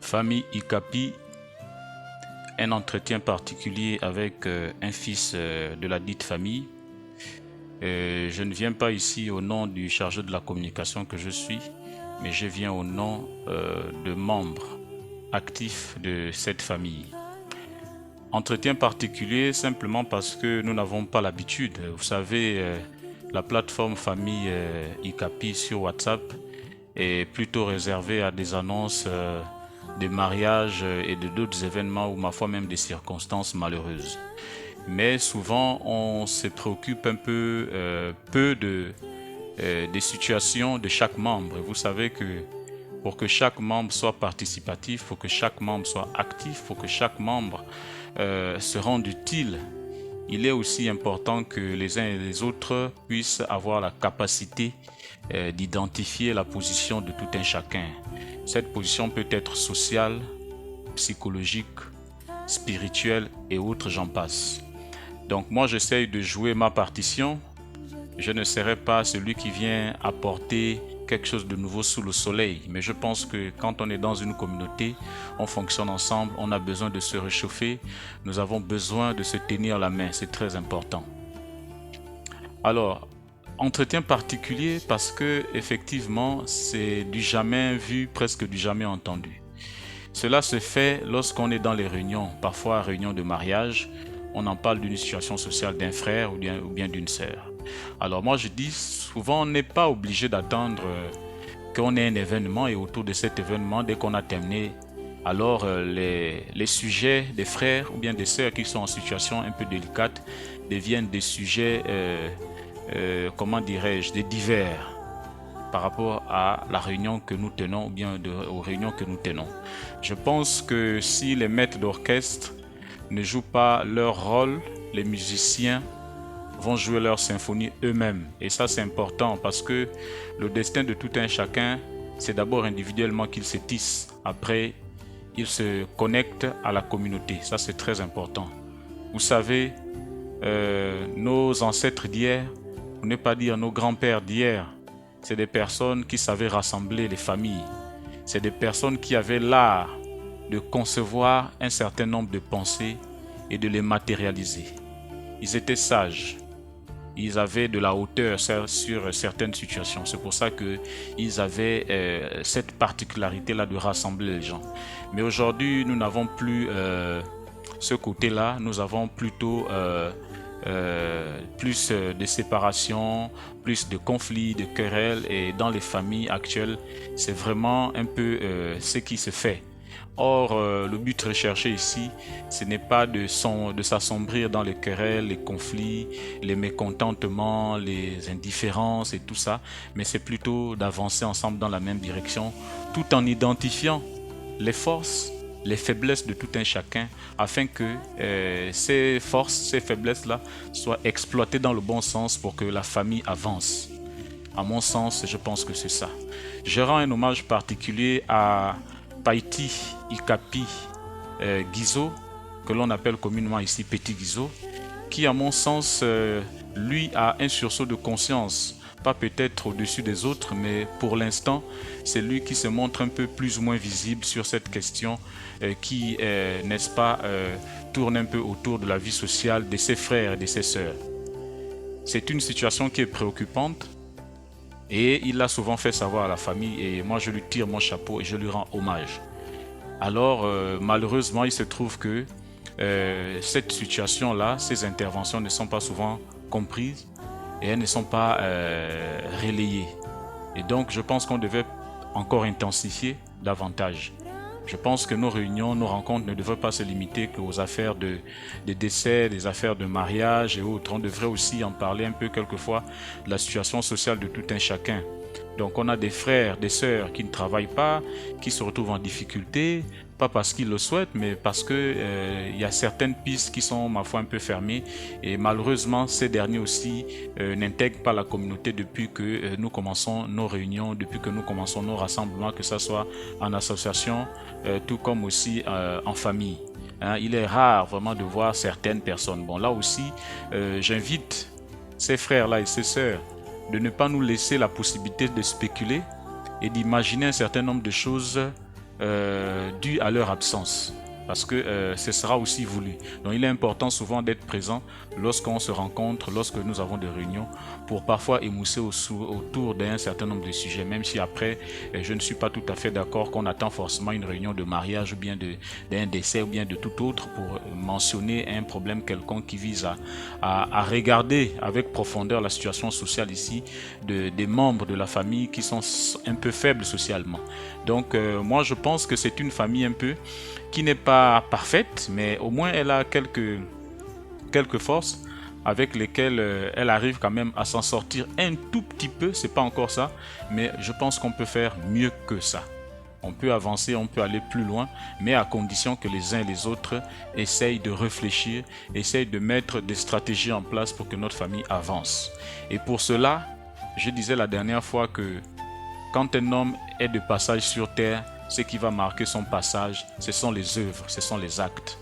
Famille Ikapi, un entretien particulier avec un fils de la dite famille. Je ne viens pas ici au nom du chargé de la communication que je suis, mais je viens au nom de membres actifs de cette famille. Entretien particulier simplement parce que nous n'avons pas l'habitude. Vous savez, la plateforme famille Ikapi sur WhatsApp est plutôt réservée à des annonces de mariage et de d'autres événements ou ma foi même des circonstances malheureuses. Mais souvent on se préoccupe un peu des situations de chaque membre. Et vous savez que pour que chaque membre soit participatif, pour que chaque membre soit actif, pour que chaque membre se rende utile, il est aussi important que les uns et les autres puissent avoir la capacité d'identifier la position de tout un chacun. Cette position peut être sociale, psychologique, spirituelle et autres, j'en passe. Donc moi j'essaye de jouer ma partition. Je ne serai pas celui qui vient apporter quelque chose de nouveau sous le soleil. Mais je pense que quand on est dans une communauté, on fonctionne ensemble, on a besoin de se réchauffer, nous avons besoin de se tenir la main, c'est très important. Alors, entretien particulier parce que effectivement c'est du jamais vu, presque du jamais entendu. Cela se fait lorsqu'on est dans les réunions, parfois réunions de mariage, on en parle d'une situation sociale d'un frère ou bien d'une sœur. Alors moi je dis souvent on n'est pas obligé d'attendre qu'on ait un événement et autour de cet événement, dès qu'on a terminé, alors les sujets des frères ou bien des sœurs qui sont en situation un peu délicate deviennent des sujets comment dirais-je, des divers par rapport à la réunion que nous tenons ou bien aux réunions que nous tenons. Je pense que si les maîtres d'orchestre ne jouent pas leur rôle, les musiciens vont jouer leur symphonie eux-mêmes. Et ça c'est important parce que le destin de tout un chacun, c'est d'abord individuellement qu'il se tisse. Après, il se connecte à la communauté. Ça c'est très important. Vous savez, nos ancêtres d'hier, pour ne pas dire nos grands-pères d'hier, c'est des personnes qui savaient rassembler les familles. C'est des personnes qui avaient l'art de concevoir un certain nombre de pensées et de les matérialiser. Ils étaient sages. Ils avaient de la hauteur sur certaines situations. C'est pour ça qu'ils avaient cette particularité-là de rassembler les gens. Mais aujourd'hui, nous n'avons plus ce côté-là. Nous avons plutôt plus de séparation, plus de conflits, de querelles, et dans les familles actuelles, c'est vraiment un peu ce qui se fait. Or, le but recherché ici, ce n'est pas de s'assombrir dans les querelles, les conflits, les mécontentements, les indifférences et tout ça, mais c'est plutôt d'avancer ensemble dans la même direction, tout en identifiant les forces, les faiblesses de tout un chacun, afin que ces forces, ces faiblesses-là soient exploitées dans le bon sens pour que la famille avance. À mon sens, je pense que c'est ça. Je rends un hommage particulier à Païti Ikapi Guizo, que l'on appelle communément ici Petit Guizo, qui à mon sens, lui a un sursaut de conscience, pas peut-être au-dessus des autres, mais pour l'instant, c'est lui qui se montre un peu plus ou moins visible sur cette question qui, n'est-ce pas, tourne un peu autour de la vie sociale de ses frères et de ses sœurs. C'est une situation qui est préoccupante et il l'a souvent fait savoir à la famille et moi je lui tire mon chapeau et je lui rends hommage. Alors, malheureusement, il se trouve que cette situation-là, ces interventions ne sont pas souvent comprises et elles ne sont pas relayées. Et donc, je pense qu'on devait encore intensifier davantage. Je pense que nos réunions, nos rencontres ne devraient pas se limiter qu'aux affaires de décès, des affaires de mariage et autres. On devrait aussi en parler un peu quelquefois de la situation sociale de tout un chacun. Donc on a des frères, des sœurs qui ne travaillent pas, qui se retrouvent en difficulté, pas parce qu'ils le souhaitent, mais parce que y a certaines pistes qui sont, ma foi, un peu fermées. Et malheureusement, ces derniers aussi n'intègrent pas la communauté depuis que nous commençons nos réunions, depuis que nous commençons nos rassemblements, que ce soit en association, tout comme aussi en famille. Il est rare vraiment de voir certaines personnes. Bon, là aussi, j'invite ces frères-là et ces sœurs de ne pas nous laisser la possibilité de spéculer et d'imaginer un certain nombre de choses dû à leur absence. Parce que ce sera aussi voulu. Donc il est important souvent d'être présent lorsqu'on se rencontre, lorsque nous avons des réunions, pour parfois émousser autour d'un certain nombre de sujets, même si après, je ne suis pas tout à fait d'accord qu'on attend forcément une réunion de mariage ou bien d'un décès ou bien de tout autre pour mentionner un problème quelconque qui vise à regarder avec profondeur la situation sociale ici des membres de la famille qui sont un peu faibles socialement. Donc moi je pense que c'est une famille un peu qui n'est pas parfaite, mais au moins elle a quelques forces avec lesquelles elle arrive quand même à s'en sortir un tout petit peu, c'est pas encore ça, mais je pense qu'on peut faire mieux que ça. On peut avancer, on peut aller plus loin, mais à condition que les uns et les autres essayent de réfléchir, essayent de mettre des stratégies en place pour que notre famille avance. Et pour cela, je disais la dernière fois que quand un homme est de passage sur terre, ce qui va marquer son passage, ce sont les œuvres, ce sont les actes.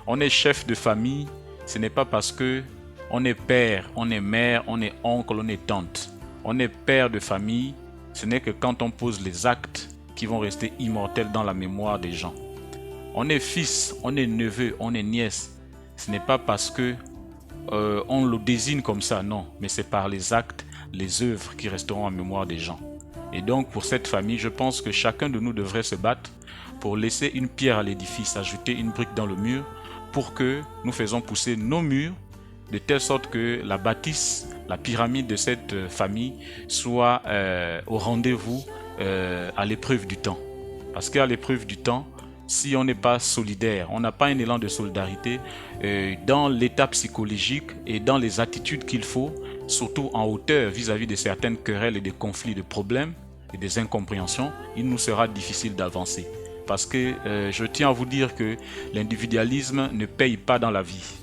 On est chef de famille, ce n'est pas parce que on est père, on est mère, on est oncle, on est tante. On est père de famille, ce n'est que quand on pose les actes qui vont rester immortels dans la mémoire des gens. On est fils, on est neveu, on est nièce. Ce n'est pas parce que on le désigne comme ça, non, mais c'est par les actes, les œuvres qui resteront en mémoire des gens. Et donc pour cette famille, je pense que chacun de nous devrait se battre pour laisser une pierre à l'édifice, ajouter une brique dans le mur pour que nous faisons pousser nos murs de telle sorte que la bâtisse, la pyramide de cette famille soit au rendez-vous à l'épreuve du temps. Parce qu'à l'épreuve du temps, si on n'est pas solidaire, on n'a pas un élan de solidarité dans l'état psychologique et dans les attitudes qu'il faut, surtout en hauteur vis-à-vis de certaines querelles et des conflits, de problèmes et des incompréhensions, il nous sera difficile d'avancer. Parce que je tiens à vous dire que l'individualisme ne paye pas dans la vie.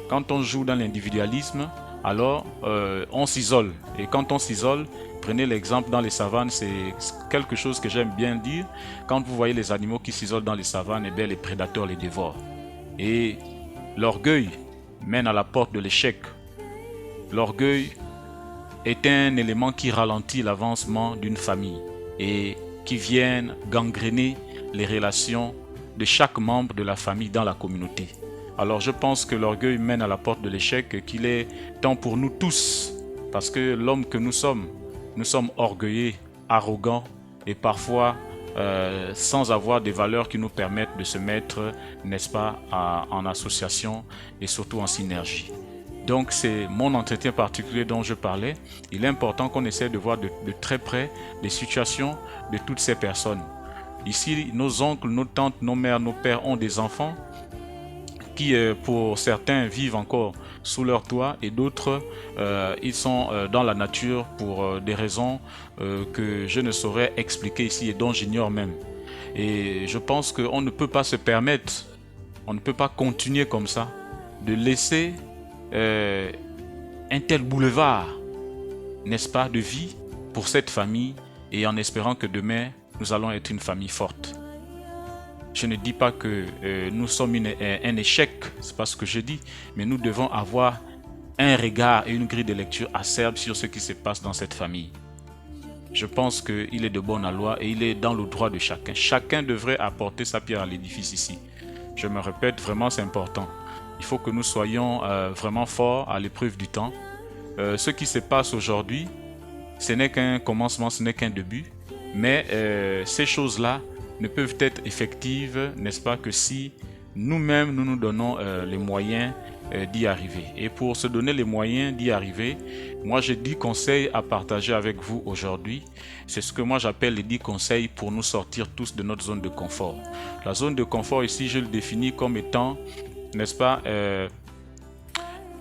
Quand on joue dans l'individualisme, alors on s'isole. Et quand on s'isole, prenez l'exemple dans les savanes, c'est quelque chose que j'aime bien dire. Quand vous voyez les animaux qui s'isolent dans les savanes, eh bien, les prédateurs les dévorent. Et l'orgueil mène à la porte de l'échec. L'orgueil est un élément qui ralentit l'avancement d'une famille et qui vient gangréner les relations de chaque membre de la famille dans la communauté. Alors je pense que l'orgueil mène à la porte de l'échec, qu'il est temps pour nous tous, parce que l'homme que nous sommes orgueilleux, arrogants et parfois sans avoir des valeurs qui nous permettent de se mettre, n'est-ce pas, en association et surtout en synergie. Donc c'est mon entretien particulier dont je parlais. Il est important qu'on essaie de voir de très près les situations de toutes ces personnes. Ici, nos oncles, nos tantes, nos mères, nos pères ont des enfants qui, pour certains, vivent encore sous leur toit et d'autres, ils sont dans la nature pour des raisons que je ne saurais expliquer ici et dont j'ignore même. Et je pense qu'on ne peut pas se permettre, on ne peut pas continuer comme ça, de laisser un tel boulevard, n'est-ce pas, de vie pour cette famille et en espérant que demain, nous allons être une famille forte. Je ne dis pas que nous sommes un échec, c'est pas ce que je dis, mais nous devons avoir un regard et une grille de lecture acerbe sur ce qui se passe dans cette famille. Je pense qu'il est de bonne loi et il est dans le droit de chacun. Chacun devrait apporter sa pierre à l'édifice ici. Je me répète, vraiment c'est important. Il faut que nous soyons vraiment forts à l'épreuve du temps. Ce qui se passe aujourd'hui, ce n'est qu'un commencement, ce n'est qu'un début. Mais ces choses-là ne peuvent être effectives, n'est-ce pas, que si nous-mêmes nous nous donnons les moyens d'y arriver. Et pour se donner les moyens d'y arriver, moi j'ai 10 conseils à partager avec vous aujourd'hui. C'est ce que moi j'appelle les 10 conseils pour nous sortir tous de notre zone de confort. La zone de confort ici, je le définis comme étant, n'est-ce pas,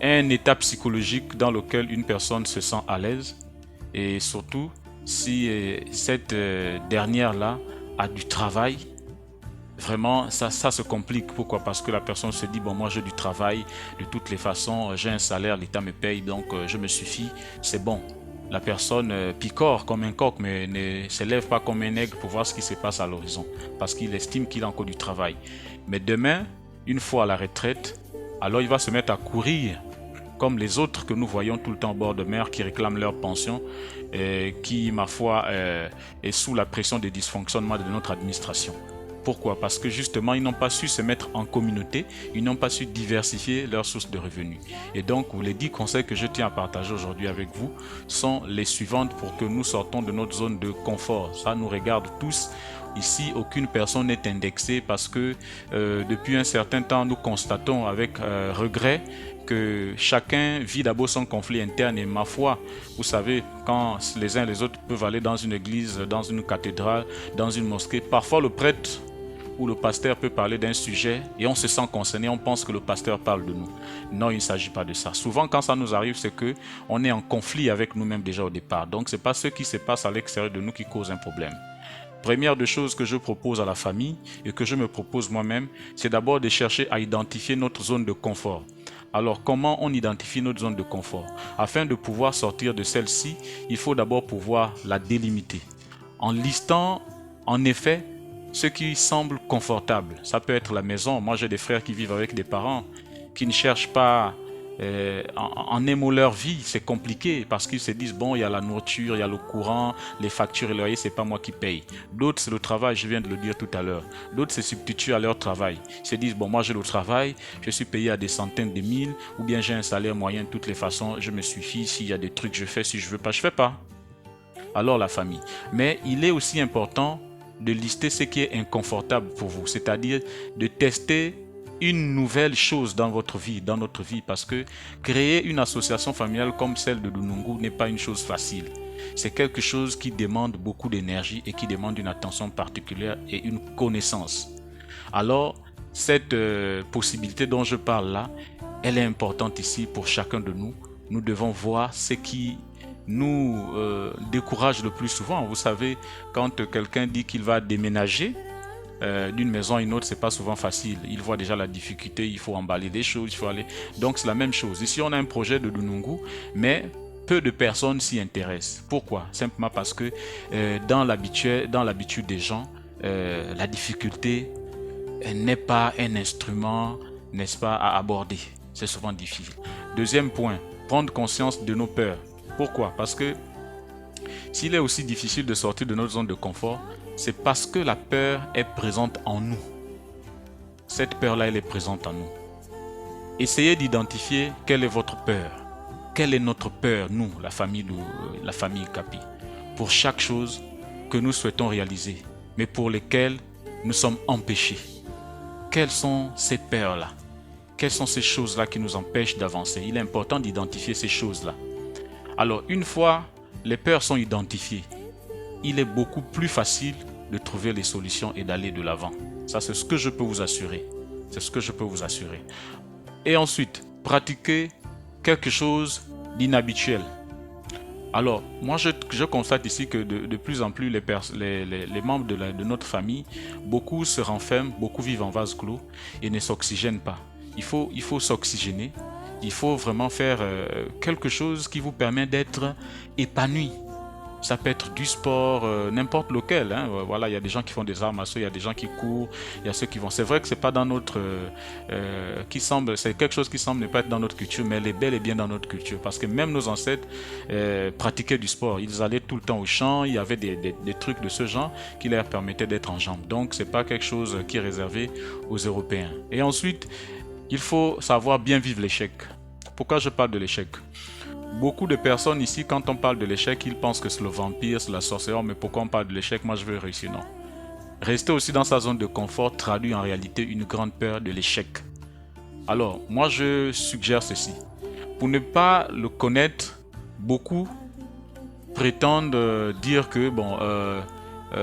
un état psychologique dans lequel une personne se sent à l'aise et surtout si cette dernière-là a du travail, vraiment ça se complique. Pourquoi? Parce que la personne se dit, bon moi j'ai du travail, de toutes les façons j'ai un salaire, l'État me paye, donc je me suffis, c'est bon. La personne picore comme un coq mais ne s'élève pas comme un aigle pour voir ce qui se passe à l'horizon parce qu'il estime qu'il a encore du travail. Mais demain, une fois à la retraite, alors il va se mettre à courir comme les autres que nous voyons tout le temps au bord de mer qui réclament leur pension et qui, ma foi, est sous la pression des dysfonctionnements de notre administration. Pourquoi? Parce que justement, ils n'ont pas su se mettre en communauté, ils n'ont pas su diversifier leurs sources de revenus. Et donc, les 10 conseils que je tiens à partager aujourd'hui avec vous sont les suivantes pour que nous sortons de notre zone de confort. Ça nous regarde tous. Ici, aucune personne n'est indexée parce que depuis un certain temps, nous constatons avec regret que chacun vit d'abord son conflit interne et ma foi, vous savez, quand les uns et les autres peuvent aller dans une église, dans une cathédrale, dans une mosquée, parfois le prêtre ou le pasteur peut parler d'un sujet et on se sent concerné, on pense que le pasteur parle de nous. Non, il ne s'agit pas de ça. Souvent, quand ça nous arrive, c'est que on est en conflit avec nous-mêmes déjà au départ. Donc, ce n'est pas ce qui se passe à l'extérieur de nous qui cause un problème. Première des choses que je propose à la famille et que je me propose moi-même, c'est d'abord de chercher à identifier notre zone de confort. Alors, comment on identifie notre zone de confort? Afin de pouvoir sortir de celle-ci, il faut d'abord pouvoir la délimiter. En listant, en effet, ce qui semble confortable. Ça peut être la maison. Moi, j'ai des frères qui vivent avec des parents qui ne cherchent pas en aimant leur vie. C'est compliqué parce qu'ils se disent, bon, il y a la nourriture, il y a le courant, les factures et le loyer, c'est pas moi qui paye. D'autres, c'est le travail, je viens de le dire tout à l'heure. D'autres se substituent à leur travail. Ils se disent, bon, moi, j'ai le travail, je suis payé à des centaines de mille, ou bien j'ai un salaire moyen de toutes les façons, je me suffis, s'il y a des trucs, je fais, si je veux pas, je fais pas. Alors, la famille. Mais il est aussi important de lister ce qui est inconfortable pour vous, c'est-à-dire de tester une nouvelle chose dans votre vie, dans notre vie, parce que créer une association familiale comme celle de Dunungu n'est pas une chose facile. C'est quelque chose qui demande beaucoup d'énergie et qui demande une attention particulière et une connaissance. Alors, cette possibilité dont je parle là, elle est importante ici pour chacun de nous. Nous devons voir ce qui nous décourage le plus souvent. Vous savez, quand quelqu'un dit qu'il va déménager d'une maison à une autre, c'est pas souvent facile. Il voit déjà la difficulté, il faut emballer des choses, il faut aller. Donc c'est la même chose. Ici, on a un projet de Dunungu, mais peu de personnes s'y intéressent. Pourquoi? Simplement parce que dans l'habitude des gens, la difficulté n'est pas un instrument, n'est-ce pas, à aborder. C'est souvent difficile. Deuxième point, prendre conscience de nos peurs. Pourquoi? Parce que s'il est aussi difficile de sortir de notre zone de confort, c'est parce que la peur est présente en nous. Cette peur-là, elle est présente en nous. Essayez d'identifier quelle est votre peur. Quelle est notre peur, nous, la famille Kapi, pour chaque chose que nous souhaitons réaliser, mais pour lesquelles nous sommes empêchés. Quelles sont ces peurs-là? Quelles sont ces choses-là qui nous empêchent d'avancer? Il est important d'identifier ces choses-là. Alors, une fois les peurs sont identifiées, il est beaucoup plus facile de trouver les solutions et d'aller de l'avant. Ça, c'est ce que je peux vous assurer. C'est ce que je peux vous assurer. Et ensuite, pratiquer quelque chose d'inhabituel. Alors, moi, je constate ici que de plus en plus, les membres de notre famille, beaucoup se renferment, beaucoup vivent en vase clos et ne s'oxygènent pas. Il faut s'oxygéner. Il faut vraiment faire quelque chose qui vous permet d'être épanoui. Ça peut être du sport, n'importe lequel. Hein. Voilà, il y a des gens qui font des arts martiaux, il y a des gens qui courent, il y a ceux qui vont. C'est vrai que c'est pas dans notre, c'est quelque chose qui semble ne pas être dans notre culture, mais elle est bel et bien dans notre culture, parce que même nos ancêtres pratiquaient du sport. Ils allaient tout le temps au champ. Il y avait des trucs de ce genre qui leur permettaient d'être en jambes. Donc c'est pas quelque chose qui est réservé aux Européens. Et ensuite, il faut savoir bien vivre l'échec. Pourquoi je parle de l'échec? Beaucoup de personnes ici, quand on parle de l'échec, ils pensent que c'est le vampire, c'est la sorcière, mais pourquoi on parle de l'échec? Moi, je veux réussir. Non. Rester aussi dans sa zone de confort traduit en réalité une grande peur de l'échec. Alors, moi, je suggère ceci. Pour ne pas le connaître, beaucoup prétendent dire que, bon,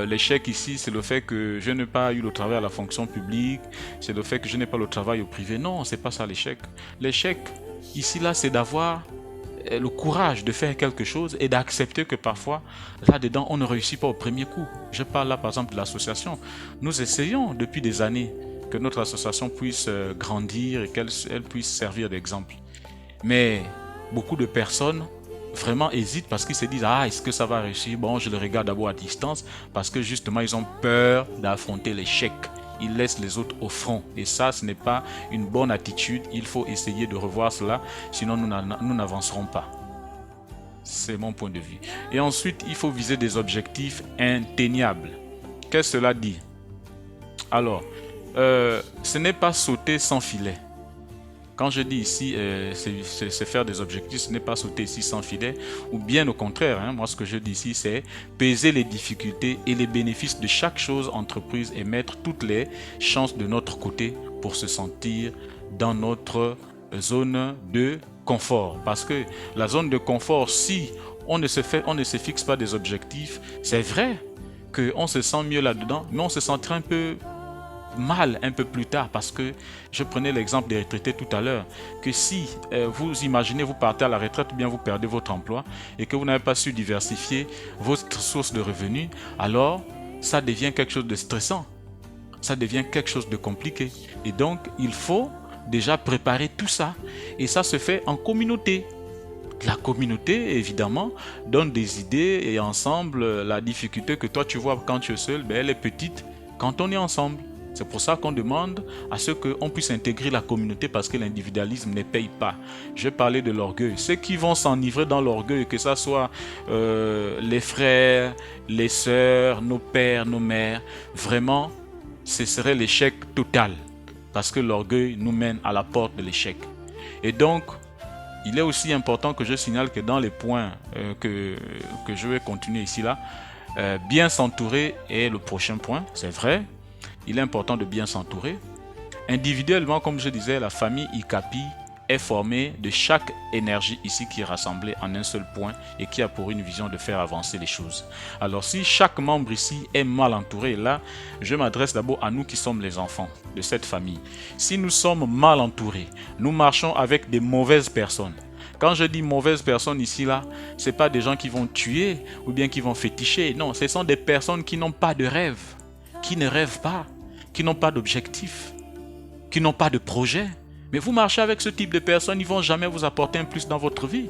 l'échec ici, c'est le fait que je n'ai pas eu le travail à la fonction publique, c'est le fait que je n'ai pas le travail au privé. Non, c'est pas ça l'échec. L'échec, ici, là, c'est d'avoir le courage de faire quelque chose et d'accepter que parfois, là-dedans, on ne réussit pas au premier coup. Je parle là, par exemple, de l'association. Nous essayons depuis des années que notre association puisse grandir et qu'elle puisse servir d'exemple. Mais beaucoup de personnes vraiment hésitent parce qu'ils se disent « Ah, est-ce que ça va réussir? Bon, je le regarde d'abord à distance. » Parce que justement, ils ont peur d'affronter l'échec. Ils laissent les autres au front. Et ça, ce n'est pas une bonne attitude. Il faut essayer de revoir cela, sinon nous n'avancerons pas. C'est mon point de vue. Et ensuite, il faut viser des objectifs inatteignables. Qu'est-ce que cela dit? Alors, ce n'est pas sauter sans filet. Quand je dis ici, c'est faire des objectifs, ce n'est pas sauter ici sans filet, ou bien au contraire, hein, moi ce que je dis ici, c'est peser les difficultés et les bénéfices de chaque chose entreprise et mettre toutes les chances de notre côté pour se sentir dans notre zone de confort. Parce que la zone de confort, si on ne se fixe pas des objectifs, c'est vrai qu'on se sent mieux là-dedans, mais on se sentira un peu mal un peu plus tard, parce que je prenais l'exemple des retraités tout à l'heure, que si vous imaginez vous partez à la retraite ou bien vous perdez votre emploi et que vous n'avez pas su diversifier votre source de revenus, alors ça devient quelque chose de stressant, ça devient quelque chose de compliqué, et donc il faut déjà préparer tout ça, et ça se fait en communauté. La communauté, évidemment, donne des idées, et ensemble, la difficulté que toi tu vois quand tu es seul, ben, elle est petite quand on est ensemble. C'est pour ça qu'on demande à ce qu'on puisse intégrer la communauté, parce que l'individualisme ne paye pas. Je parlais de l'orgueil. Ceux qui vont s'enivrer dans l'orgueil, que ce soit les frères, les sœurs, nos pères, nos mères, vraiment, ce serait l'échec total. Parce que l'orgueil nous mène à la porte de l'échec. Et donc, il est aussi important que je signale que dans les points que je vais continuer ici, là, bien s'entourer est le prochain point, c'est vrai. Il est important de bien s'entourer. Individuellement, comme je disais, la famille ICAPI est formée de chaque énergie ici qui est rassemblée en un seul point et qui a pour une vision de faire avancer les choses. Alors si chaque membre ici est mal entouré, là, je m'adresse d'abord à nous qui sommes les enfants de cette famille. Si nous sommes mal entourés, nous marchons avec des mauvaises personnes. Quand je dis mauvaises personnes ici, là, ce n'est pas des gens qui vont tuer ou bien qui vont féticher. Non, ce sont des personnes qui n'ont pas de rêve, qui ne rêvent pas, qui n'ont pas d'objectif, qui n'ont pas de projet. Mais vous marchez avec ce type de personnes, ils ne vont jamais vous apporter un plus dans votre vie.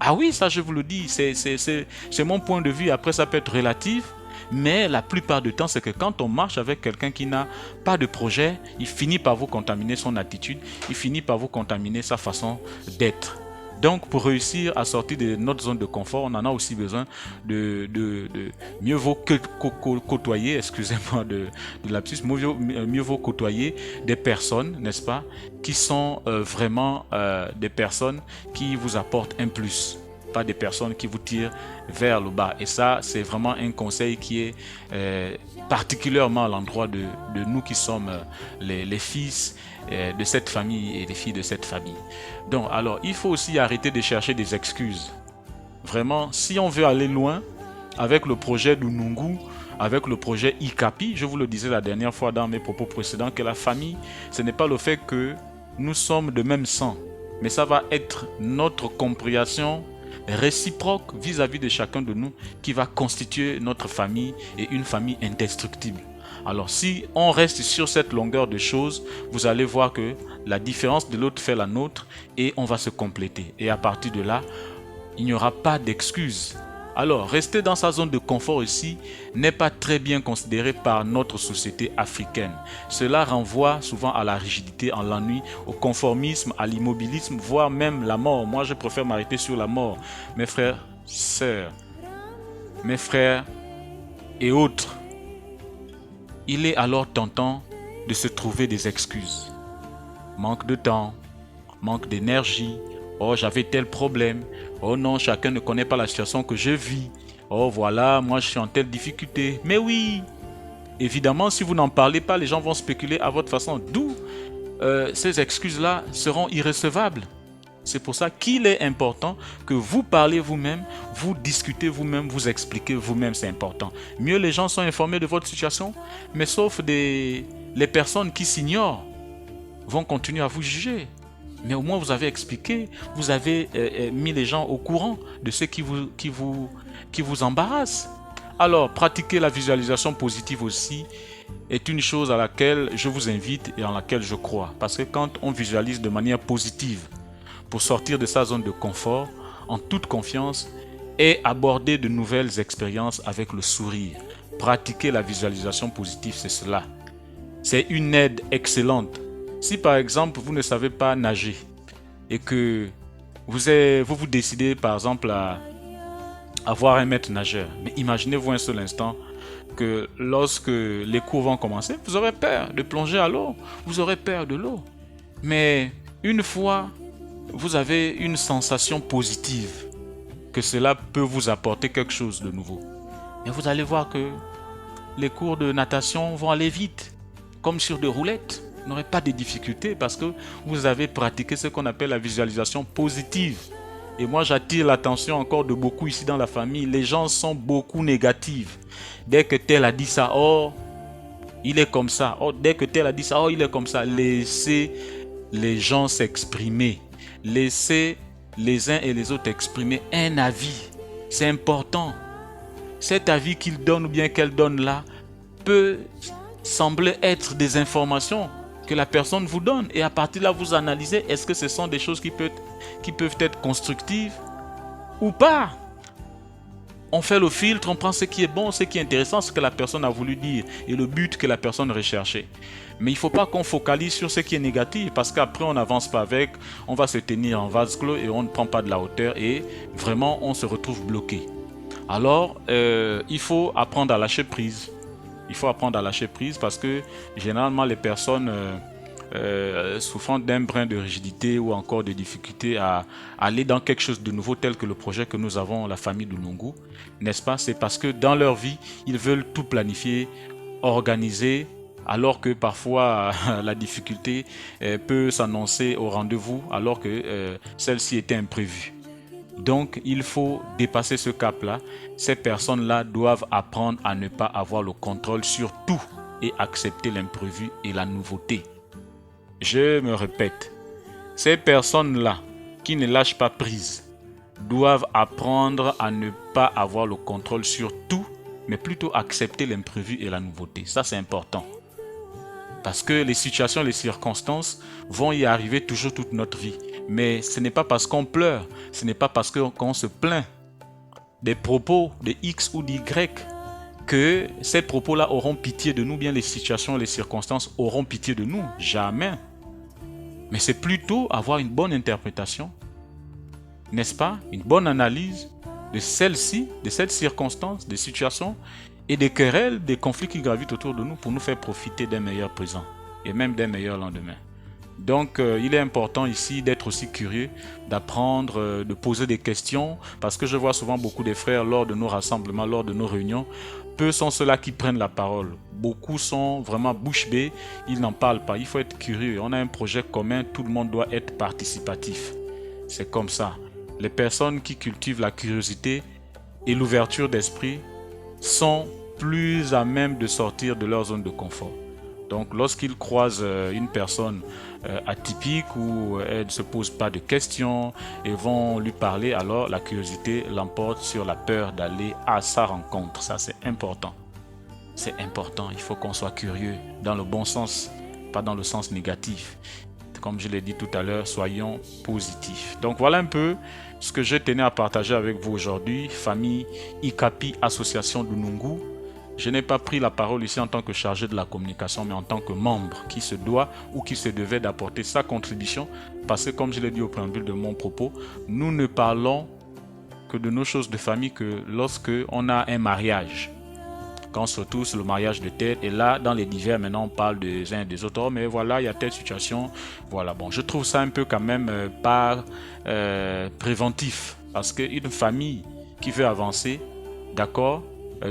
Ah oui, ça je vous le dis, c'est mon point de vue. Après, ça peut être relatif, mais la plupart du temps, c'est que quand on marche avec quelqu'un qui n'a pas de projet, il finit par vous contaminer son attitude, il finit par vous contaminer sa façon d'être. Donc, pour réussir à sortir de notre zone de confort, on en a aussi besoin de mieux vaut côtoyer, excusez-moi de lapsus, mieux vaut côtoyer des personnes, n'est-ce pas, qui sont vraiment des personnes qui vous apportent un plus, pas des personnes qui vous tirent vers le bas. Et ça, c'est vraiment un conseil qui est particulièrement à l'endroit de nous qui sommes les fils de cette famille et les filles de cette famille. Donc, alors, il faut aussi arrêter de chercher des excuses. Vraiment, si on veut aller loin avec le projet d'Unungu, avec le projet ICAPI, je vous le disais la dernière fois dans mes propos précédents, que la famille, ce n'est pas le fait que nous sommes de même sang, mais ça va être notre compréhension réciproque vis-à-vis de chacun de nous qui va constituer notre famille et une famille indestructible. Alors si on reste sur cette longueur de choses, vous allez voir que la différence de l'autre fait la nôtre et on va se compléter. Et à partir de là, il n'y aura pas d'excuses. Alors, rester dans sa zone de confort ici n'est pas très bien considéré par notre société africaine. Cela renvoie souvent à la rigidité, à l'ennui, au conformisme, à l'immobilisme, voire même la mort. Moi, je préfère m'arrêter sur la mort. Mes frères, sœurs, mes frères et autres, il est alors tentant de se trouver des excuses. Manque de temps, manque d'énergie, oh j'avais tel problème, oh non chacun ne connaît pas la situation que je vis, oh voilà moi je suis en telle difficulté. Mais oui, évidemment si vous n'en parlez pas, les gens vont spéculer à votre façon, d'où ces excuses-là seront irrecevables. C'est pour ça qu'il est important que vous parlez vous-même, vous discutez vous-même, vous expliquez vous-même, c'est important. Mieux les gens sont informés de votre situation, mais sauf les personnes qui s'ignorent vont continuer à vous juger. Mais au moins vous avez expliqué, vous avez mis les gens au courant de ce qui vous embarrasse. Alors, pratiquer la visualisation positive aussi est une chose à laquelle je vous invite et en laquelle je crois. Parce que quand on visualise de manière positive, pour sortir de sa zone de confort, en toute confiance, et aborder de nouvelles expériences avec le sourire. Pratiquer la visualisation positive, c'est cela. C'est une aide excellente. Si par exemple, vous ne savez pas nager et que vous décidez par exemple avoir un maître nageur. Mais imaginez-vous un seul instant que lorsque les cours vont commencer, vous aurez peur de plonger à l'eau, vous aurez peur de l'eau. Mais une fois, vous avez une sensation positive que cela peut vous apporter quelque chose de nouveau. Et vous allez voir que les cours de natation vont aller vite, comme sur des roulettes. Vous n'aurez pas de difficultés parce que vous avez pratiqué ce qu'on appelle la visualisation positive. Et moi, j'attire l'attention encore de beaucoup ici dans la famille. Les gens sont beaucoup négatifs. Dès que tel a dit ça, oh, il est comme ça. Oh, dès que tel a dit ça, oh, il est comme ça. Laissez les gens s'exprimer. Laissez les uns et les autres exprimer un avis. C'est important. Cet avis qu'ils donnent ou bien qu'elle donne là peut sembler être des informations que la personne vous donne. Et à partir de là, vous analysez, est-ce que ce sont des choses qui peuvent être constructives ou pas. On fait le filtre, on prend ce qui est bon, ce qui est intéressant, ce que la personne a voulu dire et le but que la personne recherchait. Mais il ne faut pas qu'on focalise sur ce qui est négatif parce qu'après on n'avance pas avec, on va se tenir en vase clos et on ne prend pas de la hauteur et vraiment on se retrouve bloqué. Alors il faut apprendre à lâcher prise. Il faut apprendre à lâcher prise parce que généralement les personnes souffrant d'un brin de rigidité ou encore de difficulté à aller dans quelque chose de nouveau tel que le projet que nous avons, la famille Dunungu, n'est-ce pas? C'est parce que dans leur vie, ils veulent tout planifier, organiser, alors que parfois la difficulté peut s'annoncer au rendez-vous alors que celle-ci était imprévue. Donc, il faut dépasser ce cap-là. Ces personnes-là doivent apprendre à ne pas avoir le contrôle sur tout et accepter l'imprévu et la nouveauté. Je me répète, ces personnes-là qui ne lâchent pas prise doivent apprendre à ne pas avoir le contrôle sur tout, mais plutôt accepter l'imprévu et la nouveauté. Ça, c'est important. Parce que les situations, les circonstances vont y arriver toujours toute notre vie. Mais ce n'est pas parce qu'on pleure, ce n'est pas parce qu'on se plaint des propos de X ou d'Y que ces propos-là auront pitié de nous, bien les situations, les circonstances auront pitié de nous. Jamais. Mais c'est plutôt avoir une bonne interprétation, n'est-ce pas? Une bonne analyse de celle-ci, de cette circonstance, des situations et des querelles, des conflits qui gravitent autour de nous pour nous faire profiter d'un meilleur présent et même d'un meilleur lendemain. Donc, il est important ici d'être aussi curieux, d'apprendre, de poser des questions, parce que je vois souvent beaucoup de frères lors de nos rassemblements, lors de nos réunions, peu sont ceux-là qui prennent la parole. Beaucoup sont vraiment bouche bée, ils n'en parlent pas. Il faut être curieux. On a un projet commun, tout le monde doit être participatif. C'est comme ça. Les personnes qui cultivent la curiosité et l'ouverture d'esprit sont plus à même de sortir de leur zone de confort. Donc, lorsqu'ils croisent une personne atypique où elle ne se pose pas de questions et vont lui parler, alors la curiosité l'emporte sur la peur d'aller à sa rencontre. Ça, c'est important. C'est important. Il faut qu'on soit curieux dans le bon sens, pas dans le sens négatif. Comme je l'ai dit tout à l'heure, soyons positifs. Donc, voilà un peu ce que je tenais à partager avec vous aujourd'hui. Famille Ikapi Association Dunungu. Je n'ai pas pris la parole ici en tant que chargé de la communication, mais en tant que membre qui se doit ou qui se devait d'apporter sa contribution. Parce que, comme je l'ai dit au préambule de mon propos, nous ne parlons que de nos choses de famille que lorsque on a un mariage. Quand on se retrouve sur le mariage de tête, et là, dans les divers, maintenant, on parle des uns et des autres. Oh, mais voilà, il y a telle situation. Voilà, bon, je trouve ça un peu quand même pas préventif. Parce qu'une famille qui veut avancer, d'accord,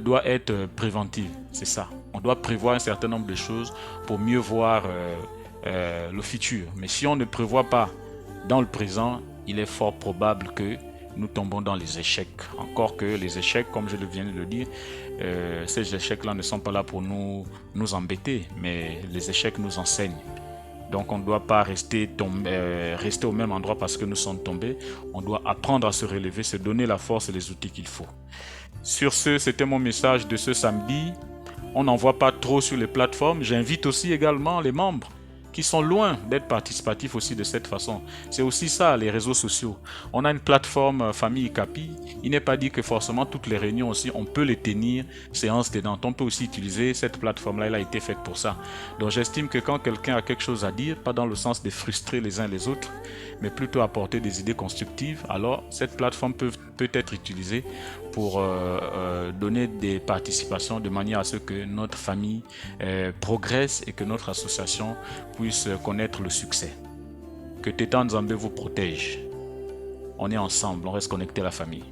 doit être préventive, c'est ça. On doit prévoir un certain nombre de choses pour mieux voir le futur. Mais si on ne prévoit pas dans le présent, il est fort probable que nous tombons dans les échecs. Encore que les échecs, comme je viens de le dire, ces échecs-là ne sont pas là pour nous embêter, mais les échecs nous enseignent. Donc on ne doit pas rester au même endroit parce que nous sommes tombés. On doit apprendre à se relever, se donner la force et les outils qu'il faut. Sur ce, c'était mon message de ce samedi. On n'en voit pas trop sur les plateformes. J'invite aussi également les membres qui sont loin d'être participatifs aussi de cette façon. C'est aussi ça, les réseaux sociaux. On a une plateforme Famille Capi. Il n'est pas dit que forcément toutes les réunions aussi, on peut les tenir séance tenante. On peut aussi utiliser cette plateforme-là, elle a été faite pour ça. Donc j'estime que quand quelqu'un a quelque chose à dire, pas dans le sens de frustrer les uns les autres, mais plutôt apporter des idées constructives, alors cette plateforme peut être utilisée pour donner des participations de manière à ce que notre famille progresse et que notre association puisse connaître le succès. Que Tétan Nzambé vous protège. On est ensemble, on reste connecté à la famille.